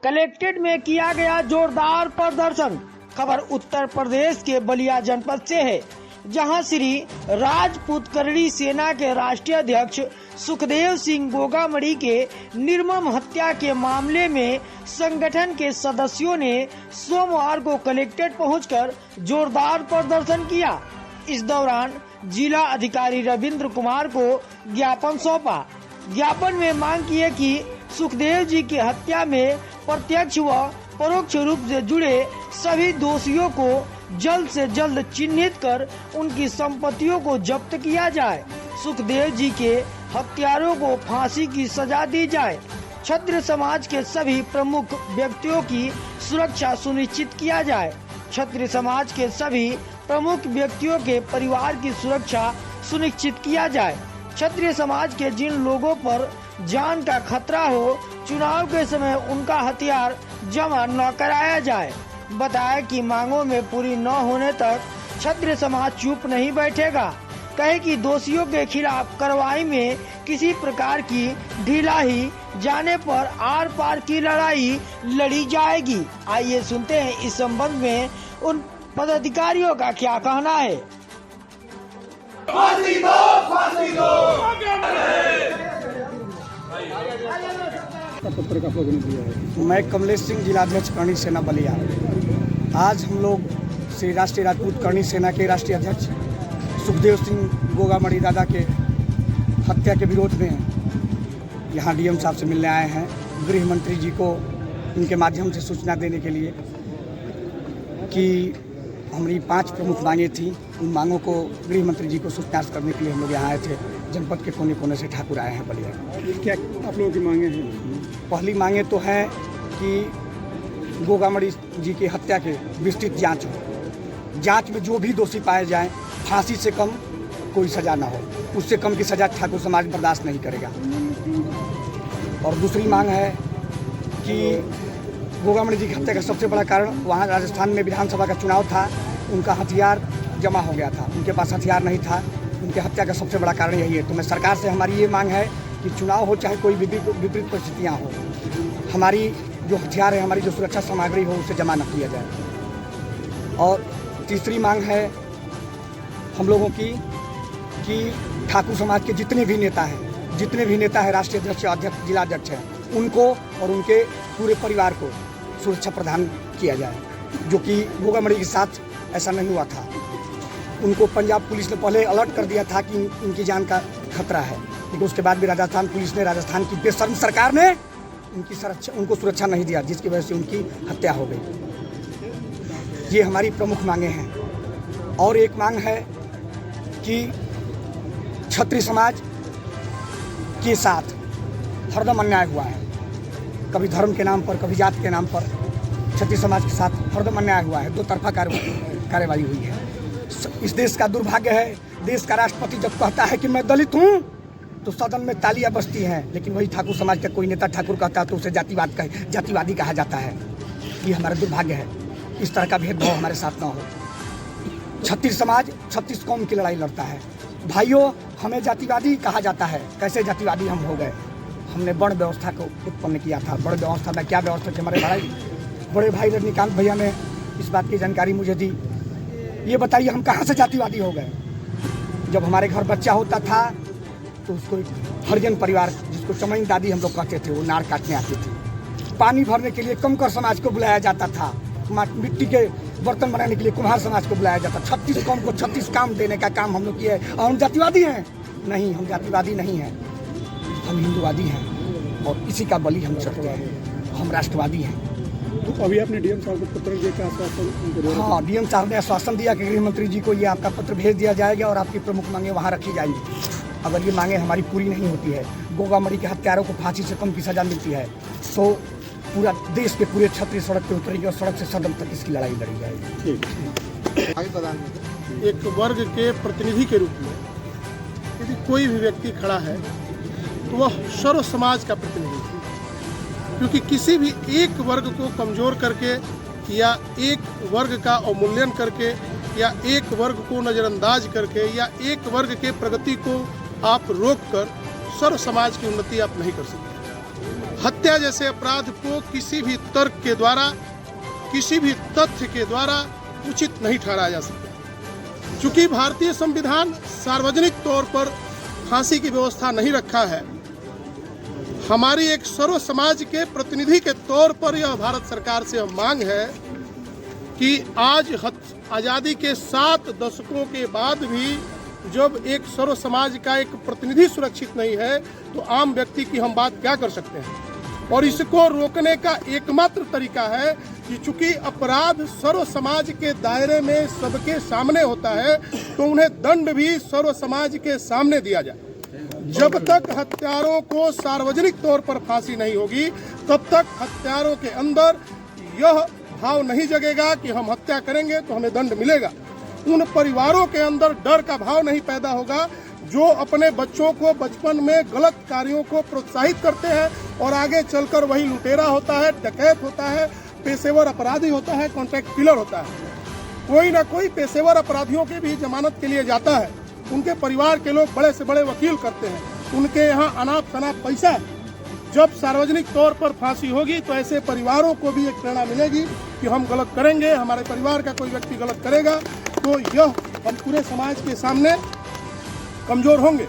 Collectorate में किया गया जोरदार प्रदर्शन। खबर उत्तर प्रदेश के बलिया जनपद से है, जहां श्री राजपूत करड़ी सेना के राष्ट्रीय अध्यक्ष सुखदेव सिंह गोगामड़ी के निर्मम हत्या के मामले में संगठन के सदस्यों ने सोमवार को कलेक्ट्रेट पहुंचकर जोरदार प्रदर्शन किया। इस दौरान जिला अधिकारी रविंद्र कुमार को ज्ञापन सौंपा। ज्ञापन में मांग की है कि सुखदेव जी की हत्या में प्रत्यक्ष व परोक्ष रूप से जुड़े सभी दोषियों को जल्द से जल्द चिन्हित कर उनकी संपत्तियों को जब्त किया जाए। सुखदेव जी के हत्यारों को फांसी की सजा दी जाए। क्षत्रिय समाज के सभी प्रमुख व्यक्तियों की सुरक्षा सुनिश्चित किया जाए। क्षत्रिय समाज के सभी प्रमुख व्यक्तियों के परिवार की सुरक्षा सुनिश्चित किया जाए। क्षत्रिय समाज के जिन लोगों पर जान का खतरा हो, चुनाव के समय उनका हथियार जमा न कराया जाए। बताया कि मांगों में पूरी न होने तक क्षत्रिय समाज चुप नहीं बैठेगा। कहे कि दोषियों के खिलाफ कार्रवाई में किसी प्रकार की ढिलाई जाने पर आर पार की लड़ाई लड़ी जाएगी। आइए सुनते हैं इस संबंध में उन पदाधिकारियों का क्या कहना है। फांसी दो, फांसी दो। पत्र का स्लोगन दिया है। मैं कमलेश सिंह जिलाध्यक्ष करणी सेना बलिया। आज हम लोग श्री राष्ट्रीय राजपूत करणी सेना के राष्ट्रीय अध्यक्ष सुखदेव सिंह गोगामड़ी दादा के हत्या के विरोध में यहाँ डीएम साहब से मिलने आए हैं। गृह मंत्री जी को इनके माध्यम से सूचना देने के लिए कि हमारी 5 प्रमुख मांगे थी। उन मांगों को गृह मंत्री जी को सूचना करने के लिए हम लोग यहाँ आए थे। जनपद के कोने कोने से ठाकुर आए हैं बलिया। क्या आप लोगों की मांगे हैं? पहली मांगे तो है कि गोगामड़ी जी की हत्या के विस्तृत जांच हो। जांच में जो भी दोषी पाए जाएं, फांसी से कम कोई सज़ा ना हो। उससे कम की सज़ा ठाकुर समाज बर्दाश्त नहीं करेगा। और दूसरी मांग है कि गोगामड़ी जी की हत्या का सबसे बड़ा कारण वहाँ राजस्थान में विधानसभा का चुनाव था, उनका हथियार जमा हो गया था, उनके पास हथियार नहीं था। उनके हत्या का सबसे बड़ा कारण यही है। तो मैं सरकार से हमारी ये मांग है कि चुनाव हो चाहे कोई विपरीत परिस्थितियाँ हो, हमारी जो हथियार है, हमारी जो सुरक्षा सामग्री हो, उसे जमा न किया जाए। और तीसरी मांग है हम लोगों की कि ठाकुर समाज के जितने भी नेता हैं, राष्ट्रीय अध्यक्ष, अध्यक्ष, जिला अध्यक्ष हैं, उनको और उनके पूरे परिवार को सुरक्षा प्रदान किया जाए, जो कि गोगामड़ी के साथ ऐसा नहीं हुआ था। उनको पंजाब पुलिस ने पहले अलर्ट कर दिया था कि इनकी जान का खतरा है, लेकिन उसके बाद भी राजस्थान पुलिस ने, राजस्थान की बेशर्म सरकार ने उनको सुरक्षा नहीं दिया, जिसकी वजह से उनकी हत्या हो गई। ये हमारी प्रमुख मांगे हैं। और एक मांग है कि क्षत्रिय समाज के साथ हरदम अन्याय हुआ है। कभी धर्म के नाम पर, कभी जात के नाम पर क्षत्रिय समाज के साथ हरदम अन्याय हुआ है। 2 तरफा कार्रवाई हुई है। इस देश का दुर्भाग्य है, देश का राष्ट्रपति जब कहता है कि मैं दलित हूँ तो सदन में तालियां बजती हैं, लेकिन वही ठाकुर समाज का कोई नेता ठाकुर कहता है तो उसे जातिवादी कहा जाता है। ये हमारा दुर्भाग्य है। इस तरह का भेदभाव हमारे साथ ना हो। छत्तीस समाज 36 कौम की लड़ाई लड़ता है। भाइयों, हमें जातिवादी कहा जाता है। कैसे जातिवादी हम हो गए? हमने वर्ण व्यवस्था को उत्पन्न किया था। वर्ण व्यवस्था में क्या व्यवस्था थी? हमारे बड़े भाई रजनीकांत भैया ने इस बात की जानकारी मुझे दी। ये बताइए, हम कहाँ से जातिवादी हो गए? जब हमारे घर बच्चा होता था तो उसको हरिजन परिवार, जिसको चमैन दादी हम लोग कहते थे, वो नाड़ काटने आती थी। पानी भरने के लिए कमकर समाज को बुलाया जाता था। मिट्टी के बर्तन बनाने के लिए कुम्हार समाज को बुलाया जाता। 36 कौम को 36 काम देने का काम हम लोग किए। और हम जातिवादी हैं? नहीं, हम जातिवादी नहीं हैं। हम हिंदूवादी हैं और इसी का बलि हम चढ़ते हैं। हम राष्ट्रवादी हैं। तो अभी आपने डीएम साहब को पत्र दिया क्या आश्वासन? हाँ, डीएम साहब ने आश्वासन दिया कि गृह मंत्री जी को ये आपका पत्र भेज दिया जाएगा और आपकी प्रमुख मांगे वहाँ रखी जाएंगी। अगर ये मांगे हमारी पूरी नहीं होती है, गोगामड़ी के हत्यारों को फांसी से कम की सजा मिलती है, तो पूरा देश के पूरे क्षत्रिय सड़क पे उतरेंगे और सड़क से सदन तक इसकी लड़ाई लड़ी जाएगी। एक वर्ग के प्रतिनिधि के रूप में यदि कोई भी व्यक्ति खड़ा है तो वह सर्व समाज का प्रतिनिधि है, क्योंकि किसी भी एक वर्ग को कमजोर करके या एक वर्ग का अवमूल्यन करके या एक वर्ग को नज़रअंदाज करके या एक वर्ग के प्रगति को आप रोक कर सर्व समाज की उन्नति आप नहीं कर सकते। हत्या जैसे अपराध को किसी भी तर्क के द्वारा, किसी भी तथ्य के द्वारा उचित नहीं ठहराया जा सकता। चूंकि भारतीय संविधान सार्वजनिक तौर पर फांसी की व्यवस्था नहीं रखा है, हमारी एक सर्व समाज के प्रतिनिधि के तौर पर यह भारत सरकार से मांग है कि आज आज़ादी के 7 दशकों के बाद भी जब एक सर्व समाज का एक प्रतिनिधि सुरक्षित नहीं है तो आम व्यक्ति की हम बात क्या कर सकते हैं। और इसको रोकने का एकमात्र तरीका है कि चूंकि अपराध सर्व समाज के दायरे में सबके सामने होता है तो उन्हें दंड भी सर्व समाज के सामने दिया जाए। जब तक हत्यारों को सार्वजनिक तौर पर फांसी नहीं होगी तब तक हत्यारों के अंदर यह भाव नहीं जगेगा कि हम हत्या करेंगे तो हमें दंड मिलेगा। उन परिवारों के अंदर डर का भाव नहीं पैदा होगा जो अपने बच्चों को बचपन में गलत कार्यों को प्रोत्साहित करते हैं और आगे चलकर वही लुटेरा होता है, डकैत होता है, पेशेवर अपराधी होता है, कॉन्ट्रैक्ट किलर होता है। कोई ना कोई पेशेवर अपराधियों के भी जमानत के लिए जाता है, उनके परिवार के लोग बड़े से बड़े वकील करते हैं, उनके यहाँ अनाप शनाप पैसा है। जब सार्वजनिक तौर पर फांसी होगी तो ऐसे परिवारों को भी एक प्रेरणा मिलेगी कि हम गलत करेंगे, हमारे परिवार का कोई व्यक्ति गलत करेगा तो यह हम पूरे समाज के सामने कमजोर होंगे।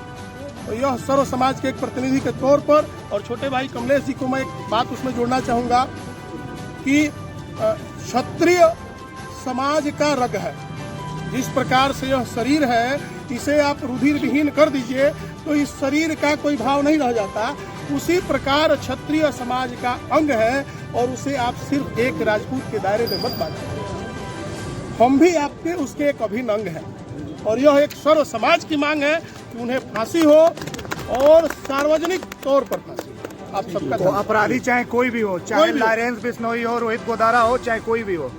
तो यह सर्व समाज के एक प्रतिनिधि के तौर पर, और छोटे भाई कमलेश जी को मैं एक बात उसमें जोड़ना चाहूँगा कि क्षत्रिय समाज का रग है। जिस प्रकार से यह शरीर है इसे आप रुधिर विहीन कर दीजिए तो इस शरीर का कोई भाव नहीं रह जाता। उसी प्रकार क्षत्रिय समाज का अंग है और उसे आप सिर्फ एक राजपूत के दायरे में मत बांधिए। हम भी आपके उसके एक अभिन्न अंग हैं और यह एक सर्व समाज की मांग है कि उन्हें फांसी हो और सार्वजनिक तौर पर फांसी। आप सबका तो अपराधी चाहे कोई भी हो, चाहे लॉरेंस बिश्नोई हो, रोहित गोदारा हो, चाहे कोई भी हो,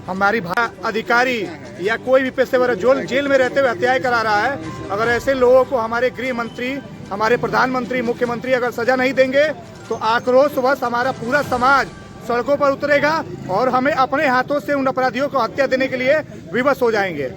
हमारी अधिकारी या कोई भी पेशेवर जो जेल में रहते हुए हत्याएं करा रहा है, अगर ऐसे लोगों को हमारे गृह मंत्री, हमारे प्रधानमंत्री, मुख्यमंत्री अगर सजा नहीं देंगे तो आक्रोशवश हमारा पूरा समाज सड़कों पर उतरेगा और हमें अपने हाथों से उन अपराधियों को हत्या देने के लिए विवश हो जाएंगे।